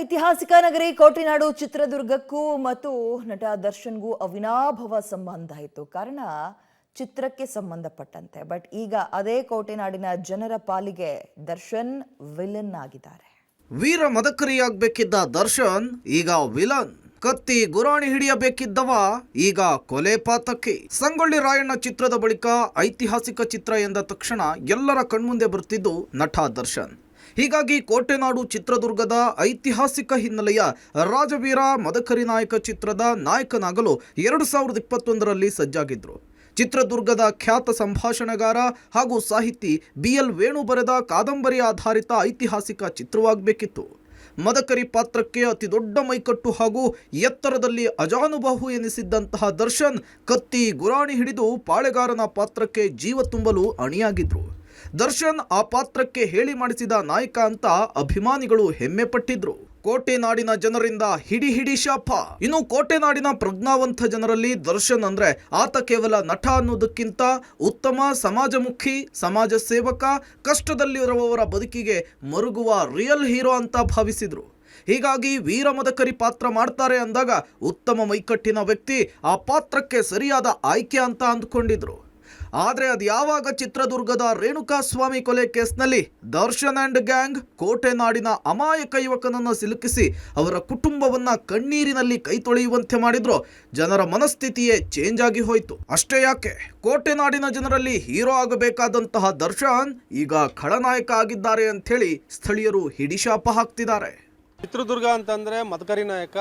ಐತಿಹಾಸಿಕ ನಗರಿ ಕೋಟೆನಾಡು ಚಿತ್ರದುರ್ಗಕ್ಕೂ ಮತ್ತು ನಟ ದರ್ಶನ್ಗೂ ಅವಿನಾಭಾವ ಸಂಬಂಧ ಇತ್ತು. ಕಾರಣ ಚಿತ್ರಕ್ಕೆ ಸಂಬಂಧಪಟ್ಟಂತೆ. ಬಟ್ ಈಗ ಅದೇ ಕೋಟೆನಾಡಿನ ಜನರ ಪಾಲಿಗೆ ದರ್ಶನ್ ವಿಲನ್ ಆಗಿದ್ದಾರೆ. ವೀರ ಮದಕರಿಯಾಗಬೇಕಿದ್ದ ದರ್ಶನ್ ಈಗ ವಿಲನ್. ಕತ್ತಿ ಗುರಾಣಿ ಹಿಡಿಯಬೇಕಿದ್ದವ ಈಗ ಕೊಲೆ ಪಾತಕಿ. ಸಂಗೊಳ್ಳಿ ರಾಯಣ್ಣ ಚಿತ್ರದ ಬಳಿಕ ಐತಿಹಾಸಿಕ ಚಿತ್ರ ಎಂದ ತಕ್ಷಣ ಎಲ್ಲರ ಕಣ್ಮುಂದೆ ಬರ್ತಿದ್ದು ನಟ ದರ್ಶನ್. ಹೀಗಾಗಿ ಕೋಟೆನಾಡು ಚಿತ್ರದುರ್ಗದ ಐತಿಹಾಸಿಕ ಹಿನ್ನೆಲೆಯ ರಾಜವೀರ ಮದಕರಿ ನಾಯಕ ಚಿತ್ರದ ನಾಯಕನಾಗಲು 2021ರಲ್ಲಿ ಸಜ್ಜಾಗಿದ್ರು. ಚಿತ್ರದುರ್ಗದ ಖ್ಯಾತ ಸಂಭಾಷಣೆಗಾರ ಹಾಗೂ ಸಾಹಿತಿ BL ವೇಣು ಬರೆದ ಕಾದಂಬರಿ ಆಧಾರಿತ ಐತಿಹಾಸಿಕ ಚಿತ್ರವಾಗಬೇಕಿತ್ತು. ಮದಕರಿ ಪಾತ್ರಕ್ಕೆ ಅತಿ ದೊಡ್ಡ ಮೈಕಟ್ಟು ಹಾಗೂ ಎತ್ತರದಲ್ಲಿ ಅಜಾನುಬಾಹು ಎನಿಸಿದ್ದಂತಹ ದರ್ಶನ್ ಕತ್ತಿ ಗುರಾಣಿ ಹಿಡಿದು ಪಾಳೆಗಾರನ ಪಾತ್ರಕ್ಕೆ ಜೀವ ತುಂಬಲು ಅಣಿಯಾಗಿದ್ರು. ದರ್ಶನ್ ಆ ಪಾತ್ರಕ್ಕೆ ಹೇಳಿ ಮಾಡಿಸಿದ ನಾಯಕ ಅಂತ ಅಭಿಮಾನಿಗಳು ಹೆಮ್ಮೆ ಪಟ್ಟಿದ್ರು. ಕೋಟೆನಾಡಿನ ಜನರಿಂದ ಹಿಡಿ ಶಾಪ. ಇನ್ನು ಕೋಟೆನಾಡಿನ ಪ್ರಜ್ಞಾವಂತ ಜನರಲ್ಲಿ ದರ್ಶನ್ ಅಂದ್ರೆ ಆತ ಕೇವಲ ನಟ ಅನ್ನೋದಕ್ಕಿಂತ ಉತ್ತಮ ಸಮಾಜಮುಖಿ, ಸಮಾಜ ಸೇವಕ, ಕಷ್ಟದಲ್ಲಿರುವವರ ಬದುಕಿಗೆ ಮರುಗುವ ರಿಯಲ್ ಹೀರೋ ಅಂತ ಭಾವಿಸಿದ್ರು. ಹೀಗಾಗಿ ವೀರ ಮದಕರಿ ಪಾತ್ರ ಮಾಡ್ತಾರೆ ಅಂದಾಗ ಉತ್ತಮ ಮೈಕಟ್ಟಿನ ವ್ಯಕ್ತಿ ಆ ಪಾತ್ರಕ್ಕೆ ಸರಿಯಾದ ಆಯ್ಕೆ ಅಂತ ಅಂದ್ಕೊಂಡಿದ್ರು. ಆದರೆ ಅದು ಯಾವಾಗ ಚಿತ್ರದುರ್ಗದ ರೇಣುಕಾಸ್ವಾಮಿ ಕೊಲೆ ಕೇಸ್ನಲ್ಲಿ ದರ್ಶನ್ ಅಂಡ್ ಗ್ಯಾಂಗ್ ಕೋಟೆನಾಡಿನ ಅಮಾಯಕ ಯುವಕನನ್ನು ಸಿಲುಕಿಸಿ ಅವರ ಕುಟುಂಬವನ್ನ ಕಣ್ಣೀರಿನಲ್ಲಿ ಕೈ ತೊಳೆಯುವಂತೆ ಮಾಡಿದ್ರು, ಜನರ ಮನಸ್ಥಿತಿಯೇ ಚೇಂಜ್ ಆಗಿ ಹೋಯಿತು. ಅಷ್ಟೇ ಯಾಕೆ, ಕೋಟೆನಾಡಿನ ಜನರಲ್ಲಿ ಹೀರೋ ಆಗಬೇಕಾದಂತಹ ದರ್ಶನ್ ಈಗ ಖಳನಾಯಕ ಆಗಿದ್ದಾರೆ ಅಂಥೇಳಿ ಸ್ಥಳೀಯರು ಹಿಡಿಶಾಪ ಹಾಕ್ತಿದ್ದಾರೆ. ಚಿತ್ರದುರ್ಗ ಅಂತಂದರೆ ಮದಕರಿ ನಾಯಕ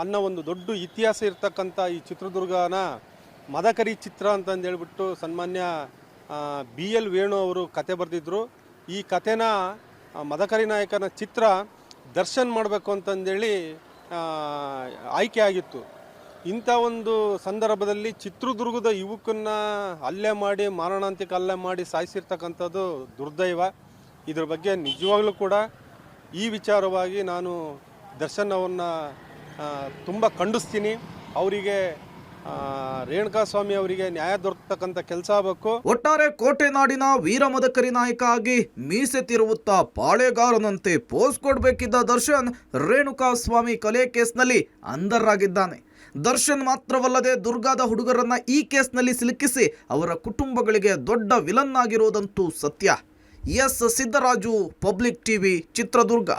ಅನ್ನೋ ಒಂದು ದೊಡ್ಡ ಇತಿಹಾಸ ಇರ್ತಕ್ಕಂಥ ಈ ಚಿತ್ರದುರ್ಗನ ಮದಕರಿ ಚಿತ್ರ ಅಂತಂದು ಹೇಳ್ಬಿಟ್ಟು ಸನ್ಮಾನ್ಯ BL ವೇಣು ಅವರು ಕತೆ ಬರೆದಿದ್ರು. ಈ ಕತೆನ ಮದಕರಿ ನಾಯಕನ ಚಿತ್ರ ದರ್ಶನ್ ಮಾಡಬೇಕು ಅಂತಂದೇಳಿ ಆಯ್ಕೆ ಆಗಿತ್ತು. ಇಂಥ ಒಂದು ಸಂದರ್ಭದಲ್ಲಿ ಚಿತ್ರದುರ್ಗದ ಯುವಕನ್ನ ಹಲ್ಲೆ ಮಾಡಿ, ಮಾರಣಾಂತಿಕ ಹಲ್ಲೆ ಮಾಡಿ ಸಾಯಿಸಿರ್ತಕ್ಕಂಥದ್ದು ದುರ್ದೈವ. ಇದ್ರ ಬಗ್ಗೆ ನಿಜವಾಗ್ಲೂ ಕೂಡ ಈ ವಿಚಾರವಾಗಿ ನಾನು ದರ್ಶನ್ ಅವ್ರನ್ನ ತುಂಬ ಖಂಡಿಸ್ತೀನಿ. ಅವರಿಗೆ ರೇಣುಕಾಸ್ವಾಮಿ ಅವರಿಗೆ ನ್ಯಾಯ ದೊರಕತಕ್ಕಂಥ ಕೆಲಸ ಆಗಬೇಕು. ಒಟ್ಟಾರೆ ಕೋಟೆನಾಡಿನ ವೀರ ಮದಕರಿ ನಾಯಕ ಆಗಿ ಮೀಸೆ ತಿರುವುತ್ತಾ ಪಾಳೆಗಾರನಂತೆ ಪೋಸ್ ಕೊಡಬೇಕಿದ್ದ ದರ್ಶನ್ ರೇಣುಕಾಸ್ವಾಮಿ ಕೊಲೆ ಕೇಸ್ನಲ್ಲಿ ಅಂಧರಾಗಿದ್ದಾನೆ. ದರ್ಶನ್ ಮಾತ್ರವಲ್ಲದೆ ದುರ್ಗಾದ ಹುಡುಗರನ್ನ ಈ ಕೇಸ್ನಲ್ಲಿ ಸಿಲುಕಿಸಿ ಅವರ ಕುಟುಂಬಗಳಿಗೆ ದೊಡ್ಡ ವಿಲನ್ ಆಗಿರೋದಂತೂ ಸತ್ಯ. S Siddaraju, public TV, Chitradurga.